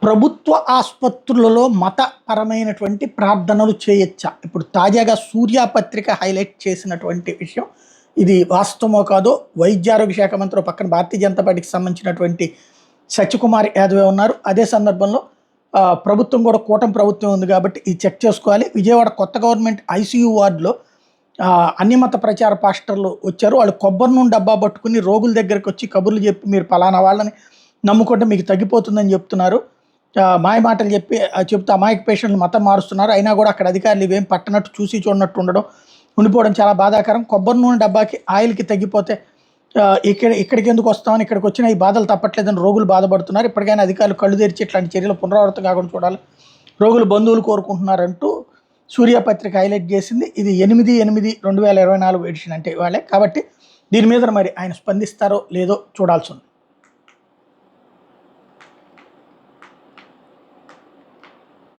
ప్రభుత్వ ఆసుపత్రులలో మతపరమైనటువంటి ప్రార్థనలు చేయొచ్చా? ఇప్పుడు తాజాగా సూర్య పత్రిక హైలైట్ చేసినటువంటి విషయం ఇది వాస్తవమో కాదో వైద్యారోగ్య శాఖ మంత్రి పక్కన భారతీయ జనతా పార్టీకి సంబంధించినటువంటి సత్యకుమార్ యాదవే ఉన్నారు. అదే సందర్భంలో ప్రభుత్వం కూడా కూటమి ప్రభుత్వం ఉంది కాబట్టి ఇది చెక్ చేసుకోవాలి. విజయవాడ కొత్త గవర్నమెంట్ ఐసీయూ వార్డులో అన్యమత ప్రచార పాస్టర్లు వచ్చారు. వాళ్ళు కొబ్బరి నూనె డబ్బా పట్టుకుని రోగుల దగ్గరికి వచ్చి కబుర్లు చెప్పి మీరు పలానా వాళ్ళని నమ్ముకుంటే మీకు తగ్గిపోతుందని చెప్తున్నారు. మాయ మాటలు చెప్తూ అమాయక పేషెంట్లు మతం మారుస్తున్నారు. అయినా కూడా అక్కడ అధికారులు ఇవేం పట్టనట్టు చూసి చూడనట్టు ఉండిపోవడం చాలా బాధాకరం. కొబ్బరి నూనె డబ్బాకి ఆయిల్కి తగ్గిపోతే ఇక్కడికి ఎందుకు వస్తామని ఇక్కడికి వచ్చిన ఈ బాధలు తప్పట్లేదని రోగులు బాధపడుతున్నారు. ఇప్పటికైనా అధికారులు కళ్ళు తెరిచి ఇట్లాంటి చర్యలు పునరావృతం కాకుండా చూడాలి. రోగులు బంధువులు కోరుకుంటున్నారంటూ సూర్యపత్రిక హైలైట్ చేసింది. ఇది 8/8/2024 ఎడిషన్ అంటే ఇవాళే కాబట్టి దీని మీద మరి ఆయన స్పందిస్తారో లేదో చూడాల్సి ఉంది.